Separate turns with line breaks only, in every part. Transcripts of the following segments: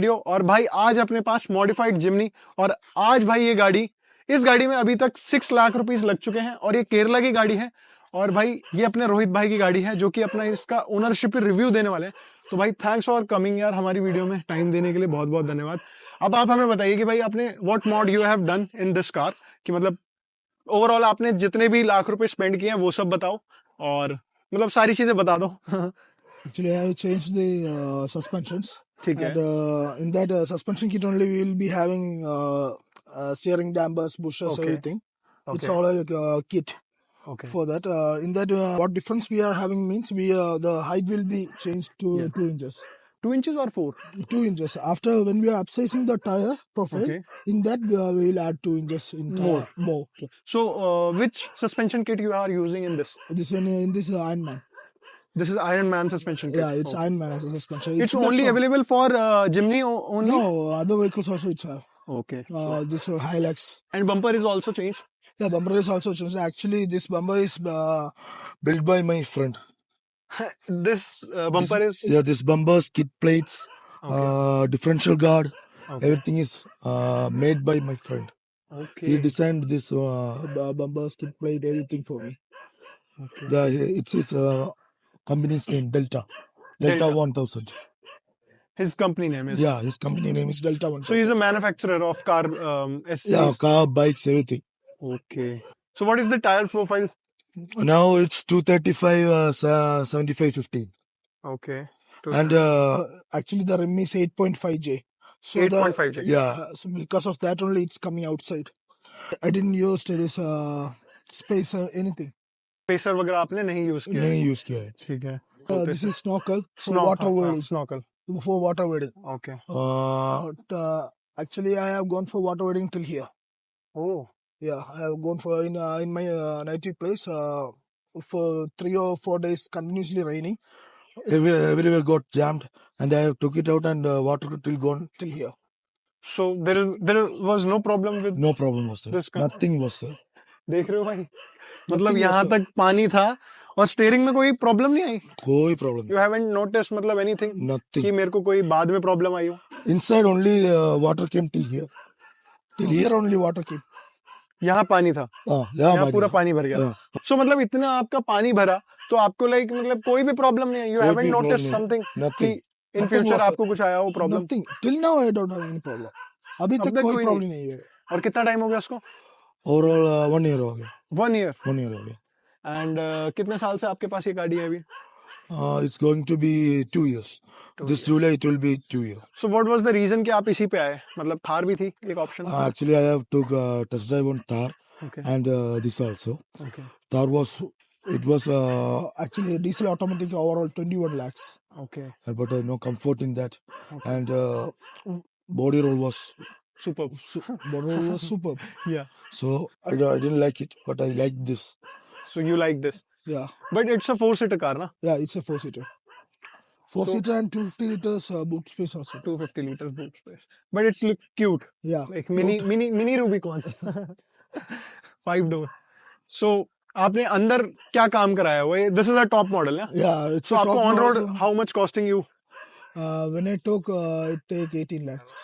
Video. और भाई आज अपने पास मॉडिफाइड जिमनी, और आज भाई ये गाड़ी, इस गाड़ी में अभी तक 6 लाख रुपीस लग चुके हैं और ये केरला की गाड़ी है। और भाई ये अपने रोहित भाई की गाड़ी है जो कि अपना इसका ओनरशिप रिव्यू देने वाले हैं। तो भाई थैंक्स फॉर कमिंग यार, हमारी वीडियो में टाइम देने के लिए बहुत बहुत धन्यवाद। अब आप हमें बताइए कि भाई आपने what mod you have done in this car, कि मतलब ओवरऑल आपने जितने भी लाख रुपए स्पेंड किए हैं वो सब बताओ, और मतलब सारी चीजें बता दो।
Actually, I have changed the suspensions,
ठीक है।
and in that suspension kit only we will be having steering dampers, bushers,
Okay.
everything. It's
Okay.
all a kit
Okay.
for that. In that, what difference we are having means the height will be changed to 2 inches.
2 inches or 4?
2 inches. After when we are upsizing the tire profile,
Okay.
in that we will add 2 inches in tire more.
So which suspension kit you are using in this?
This one in this Iron Man.
This is Iron Man suspension kit.
Yeah, it's Iron Man as a suspension.
It's only available for Jimny only?
No, other vehicles also it's have.
Okay.
This Hilux.
And bumper is also changed?
Yeah, bumper is also changed. Actually, this bumper is built by my friend.
This bumper is?
Yeah, this bumper, skid plates, differential guard, everything is made by my friend.
Okay.
He designed this bumper, skid plate, everything for me. Okay. It's his company's name, Delta 1000.
His company name is?
Yeah, his company name is Delta 1000.
So he's a manufacturer of car SUVs?
Yeah, car, bikes, everything.
Okay. So what is the tire profile?
Now it's 235, 75, 15.
Okay.
And actually the rim is 8.5J. So
8.5J.
Yeah, so because of that only it's coming outside. I didn't use this spacer, anything.
Spacer वगैरह आपने नहीं use किया?
नहीं use किया है.
ठीक है.
This is snorkel for water wading.
Snorkel.
For water wading.
Okay.
Actually I have gone for water wading till here.
Oh.
Yeah, I have gone for in my native place for 3 or 4 days continuously raining. Everywhere got jammed, and I have took it out, and water till gone till here.
So there was no problem with?
No problem was there. Nothing was there.
देख रहे हो भाई, मतलब यहाँ तक पानी था और स्टीयरिंग में कोई प्रॉब्लम नहीं आई? कोई प्रॉब्लम नहीं. You haven't noticed मतलब anything? Nothing. कि मेरे को कोई बाद में प्रॉब्लम आई हो? Inside only water came till here. Till here only water came. यहाँ पानी था? यहाँ पूरा पानी भर गया. So मतलब इतना आपका पानी भरा तो आपको लाइक मतलब कोई भी प्रॉब्लम नहीं है? You haven't noticed something? Nothing. In future आपको कुछ आया हो problem? Nothing. Till now I don't have any problem. अभी तक कोई प्रॉब्लम नहीं है. और कितना टाइम हो गया उसको? Overall 1 year हो गया. 1 year? 1 year हो गया. And कितने साल से आपके पास ये गाड़ी है अभी? It's going to be 2 years. This July it will be 2 years. So what was the reason कि आप इसी पे आए? मतलब थार भी थी एक option? Actually I have took test drive on Thar. Okay. And this also. Okay. Thar was actually a diesel automatic overall 21 lakhs. Okay. But no comfort in that. Okay. And body roll was superb. Body roll was superb. Yeah. So I didn't like it, but I like this. So you like this? Yeah. But it's a 4-seater car, na? Yeah, it's a 4-seater. 4-seater and 250 liters boot space also. 250 liters boot space. But it's look cute. Yeah. Like cute. mini Rubicon. 5-door. So आपने अंदर क्या काम कराया हुआ है? This is a top model, yeah? Yeah, it's a top model. So आपको on road how much costing you? When I took it take 18 lakhs.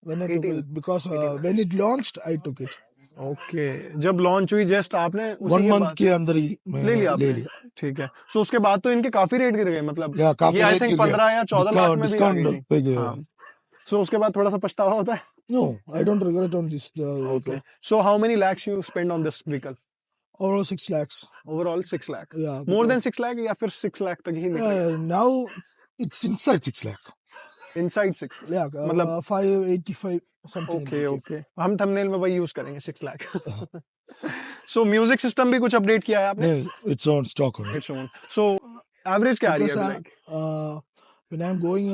When I took it because when it launched I took it. Okay. जब launch हुई just आपने 1 month के अंदर ही ले लिया. ठीक है. सो उसके बाद तो इनके काफी रेट गिर गए, मतलब ये आई थिंक 15 या 14 लाख में डिस्काउंट पे गया. सो उसके बाद थोड़ा सा पछतावा होता है? No, I don't regret on this. Okay. So how many lakhs you spend on this vehicle? Overall 6 lakhs. Overall 6 lakh. Yeah. More than 6 lakh या फिर 6 lakh तक ही निकला? Now it's inside 6 lakh. Inside 6. Yeah. मतलब 585 something. Okay, okay. हम thumbnail में वही use करेंगे 6 lakh. So music system भी कुछ अपडेट किया है आपने? नहीं, it's on stock only. It's on. So average क्या आ रही है like? When I'm going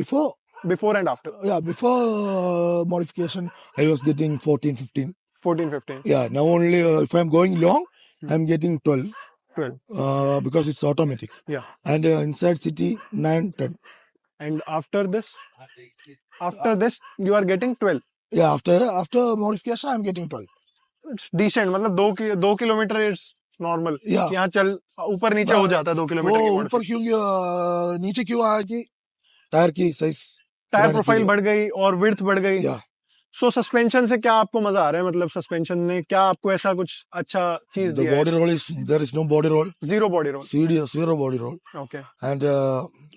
before and after. Yeah, before modification I was getting 14, 15. 14, 15. Yeah, now only if I'm going long I'm getting 12. 12. Because it's automatic. Yeah. And inside city 9, 10. And after this you are getting 12. Yeah, after modification I'm getting 12. It's decent. मतलब 2 kilometre it's normal. यहाँ चल ऊपर नीचे हो जाता है 2 kilometre की. ऊपर क्यों नीचे क्यों आया कि टायर की साइज टायर प्रोफाइल बढ़ गई और विड्थ बढ़ गई।
या
सो सस्पेंशन से क्या आपको मजा आ रहा है, मतलब सस्पेंशन ने क्या आपको ऐसा कुछ अच्छा चीज
द
दिया है?
Body roll is there is no body roll,
zero body roll.
zero body roll,
okay
and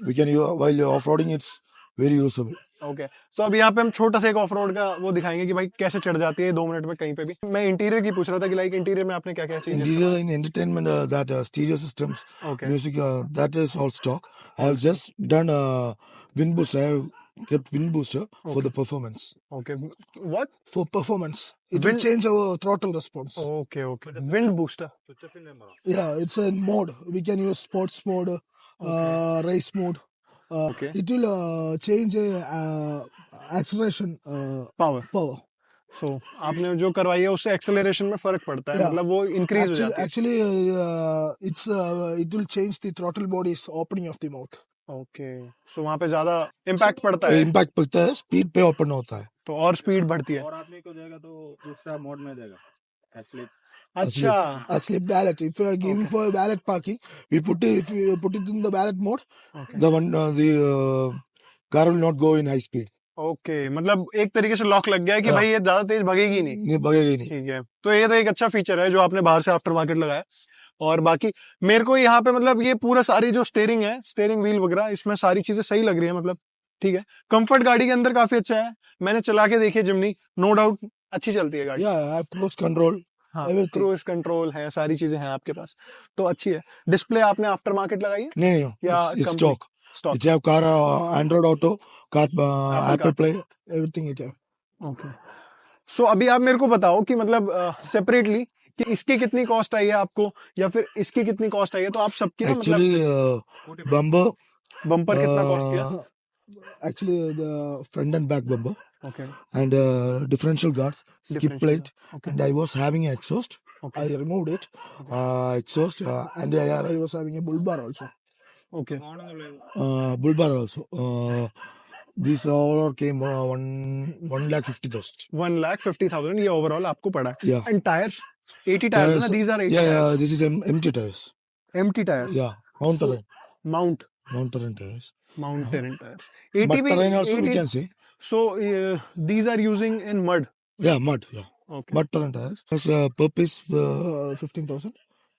we can while off-roading it's very usable.
Okay. तो अब यहाँ पे हम छोटा सा एक ऑफ रोड का वो दिखाएंगे कि भाई कैसे चढ़ जाती है 2 मिनट में कहीं पे भी। मैं इंटीरियर की पूछ रहा था कि लाइक इंटीरियर में आपने क्या क्या चीजें
Interior in entertainment, that stereo systems,
Okay.
music, that is all stock. I have just done wind booster. I have kept wind booster for the performance.
Okay what
For performance, it will
Wind-
change our throttle response.
Okay okay wind booster.
Yeah, it's a mode. We can use sports mode, race mode.
Okay.
It will change acceleration
power.
power.
सो आपने जो करवाई है उससे acceleration में फर्क पड़ता है,
Yeah.
मतलब वो इंक्रीज हो जाती है।
Actually, it will change the throttle body's opening of the mouth.
Okay so वहाँ पे ज्यादा इम्पैक्ट पड़ता है,
Impact पड़ता है, speed पे open होता है.
तो और स्पीड बढ़ती है।
और आदमी को देगा तो दूसरा मोड में देगा, asleep.
अच्छा
Asleep ballot. If you are giving for ballot parking, we put it, if you put it in the ballot mode, the car will not go in high speed.
Okay मतलब एक तरीके से lock लग गया है कि भाई ये ज्यादा तेज भगेगी नहीं।
नहीं भगेगी नहीं।
ठीक है, तो ये तो एक अच्छा फीचर है जो आपने बाहर से आफ्टर मार्केट लगाया। और बाकी मेरे को यहाँ पे मतलब ये पूरा सारी जो स्टेयरिंग है, स्टेयरिंग व्हील वगैरह, इसमें सारी चीजें सही लग रही है, मतलब ठीक है। कंफर्ट गाड़ी के अंदर काफी अच्छा है, मैंने चला के देखी है जिमनी, नो डाउट अच्छी चलती है गाड़ी।
Yeah, I have cruise control.
हाँ
everything.
क्रूज कंट्रोल है, सारी चीजें हैं आपके पास, तो अच्छी है। डिस्प्ले आपने आफ्टर मार्केट लगाई है
नहीं,
या
it's
company?
stock.
Stock?
It have car Android Auto, car Apple
CarPlay.
Play, everything it have.
Okay so अभी आप मेरे को बताओ कि मतलब सेपरेटली कि इसकी कितनी कॉस्ट आई है आपको या फिर इसकी कितनी कॉस्ट आई है, तो आप सबकी ना
Actually, bumper.
बम्पर कितना कॉस्ट किया?
Actually, the front and back bumper
okay
and differential guards, skip
Differential
plate,
okay.
and I was having an exhaust.
Okay.
I removed it, exhaust, and I was having a bull bar also.
Okay
Bull bar also. These all came 1,50,000.
1,50,000 ये overall आपको पड़ा है।
Yeah.
And tyres 80 tyres ना, these are 80
Yeah, this is empty tires.
Empty tyres.
Yeah, mountain
mountain
tires.
Tyres
Mud
80
terrain also we
80
can say.
So these are using in mud.
Yeah, mud. Yeah,
okay
mud terrain tires. Per piece 15,000.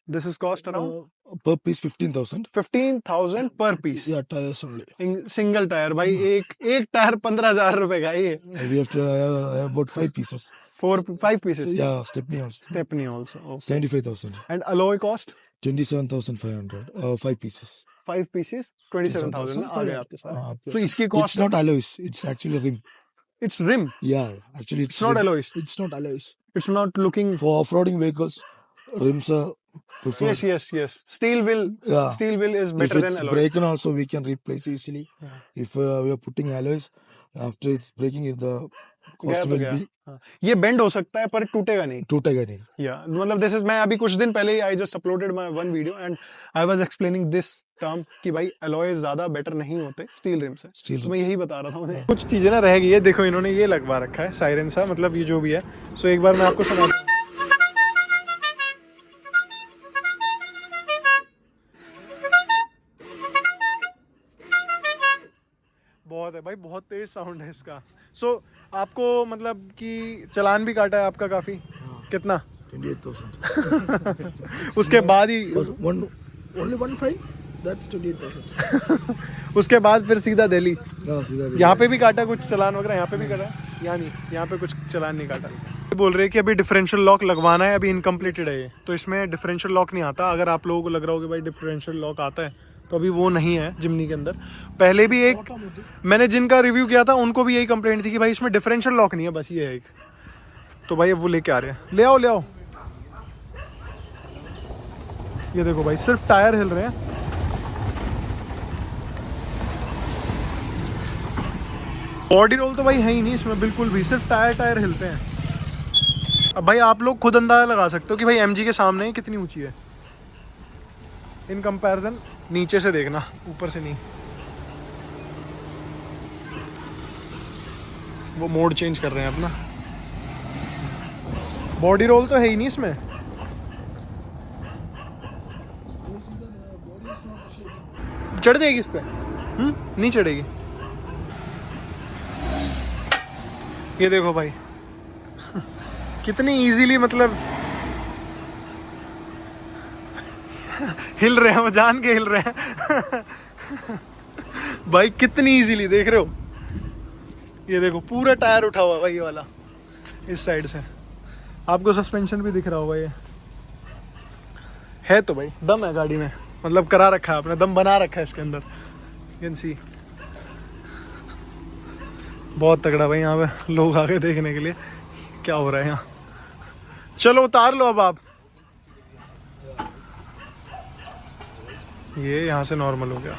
This is cost around
Per piece 15,000.
15,000 per piece.
Yeah, tires only.
Single tyre भाई, एक tyre 15,000 रुपए का ये।
We have to have about 5 pieces.
5 pieces।
Yeah, stepney also.
Stepney also।
75,000.
And alloy cost
27,500. 5 pieces.
5 pieces 27,000 आ गया आपके साथ। So इसकी
It's
cost
not alloys. It's actually rim.
it's rim,
Yeah, actually
it's not
rim.
alloys,
It's not alloys.
it's not looking।
For off-roading vehicles, rims are preferred.
Yes steel wheel is
If
better
it's
than alloy।
breaking also, we can replace easily. If we are putting alloys, after it's breaking, the
गया
cost
तो
will
गया।
be
हाँ। ये bend हो सकता है पर टूटेगा नहीं।
टूटेगा नहीं।
या मतलब दिस इज, मैं अभी कुछ दिन पहले I just uploaded my one video and I was explaining this term कि भाई अलॉय ज्यादा बेटर नहीं होते स्टील रिम से।
Steel
तो मैं यही बता रहा था उन्हें। कुछ चीजें ना रह गई है, देखो इन्होंने ये लगवा रखा है सायरन सा, मतलब ये जो भी है। सो एक बार मैं आपको सुना दूं। बहुत है भाई, बहुत तेज साउंड है इसका। सो आपको मतलब कि चालान भी काटा है आपका काफी? कितना?
28,000.
उसके बाद ही
Only one fine. That's 28,000.
उसके बाद फिर सीधा दिल्ली।
सीधा
यहाँ पे भी काटा कुछ चालान वगैरह? यहाँ पे भी काटा? यहाँ नहीं, यहाँ पे कुछ चालान नहीं काटा। बोल रहे हैं कि अभी डिफरेंशियल लॉक लगवाना है, अभी इनकम्प्लीटेड है ये, तो इसमें डिफरेंशियल लॉक नहीं आता। अगर आप लोगों को लग रहा हो कि भाई डिफरेंशियल लॉक आता है, तो अभी वो नहीं है जिमनी के अंदर। पहले भी एक मैंने जिनका रिव्यू किया था उनको भी यही कंप्लेंट थी कि भाई इसमें डिफरेंशियल लॉक नहीं है, बस ये है एक। तो भाई वो लेके आ रहे हैं, ले आओ। ये देखो भाई, सिर्फ टायर हिल रहे हैं। बॉडी रोल तो भाई है ही नहीं इसमें बिल्कुल भी, सिर्फ टायर हिलते हैं। अब भाई आप लोग खुद अंदाजा लगा सकते हो कि भाई एमजी के सामने कितनी ऊंची है इन कंपैरिजन। नीचे से देखना, ऊपर से नहीं। वो मोड चेंज कर रहे हैं अपना। बॉडी रोल तो है ही नहीं इसमें। चढ़ जाएगी इस पे? नहीं चढ़ेगी। ये देखो भाई कितनी इजीली मतलब हिल रहे हैं, वो जान के हिल रहे हैं भाई कितनी इजीली, देख रहे हो? ये देखो पूरा टायर उठा हुआ भाई, ये वाला इस साइड से। आपको सस्पेंशन भी दिख रहा होगा, ये है तो भाई दम है गाड़ी में, मतलब करा रखा है आपने, दम बना रखा है इसके अंदर। कैन सी बहुत तगड़ा भाई, यहाँ पे लोग आ गए देखने के लिए क्या हो रहा है यहाँ। चलो उतार लो अब आप, ये यहाँ से नॉर्मल हो गया,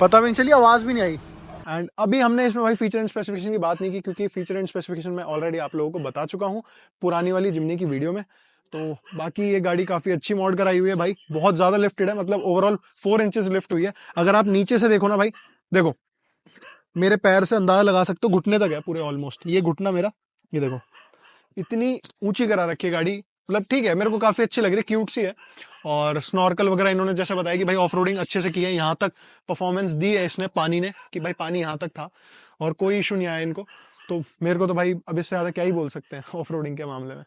पता भी नहीं चली, आवाज़ भी नहीं आई। एंड अभी हमने इसमें भाई फीचर एंड स्पेसिफिकेशन की बात नहीं की, क्योंकि फीचर एंड स्पेसिफिकेशन मैं ऑलरेडी आप लोगों को बता चुका हूँ पुरानी वाली जिमनी की वीडियो में। तो बाकी ये गाड़ी काफ़ी अच्छी मॉड कराई हुई है भाई, बहुत ज़्यादा लिफ्टेड है, मतलब ओवरऑल 4 इंचेस लिफ्ट हुई है। अगर आप नीचे से देखो ना भाई, देखो मेरे पैर से अंदाजा लगा सकते हो, घुटने तक है पूरे ऑलमोस्ट, ये घुटना मेरा, ये देखो इतनी ऊंची करा रखी है गाड़ी। मतलब ठीक है, मेरे को काफ़ी अच्छी लग रही है, क्यूट सी है। और स्नॉर्कल वगैरह इन्होंने जैसे बताया कि भाई ऑफ रोडिंग अच्छे से की है, यहाँ तक परफॉर्मेंस दी है इसने पानी ने, कि भाई पानी यहाँ तक था और कोई इशू नहीं आया इनको। तो मेरे को तो भाई अब इससे ज़्यादा क्या ही बोल सकते हैं ऑफ रोडिंग के मामले में।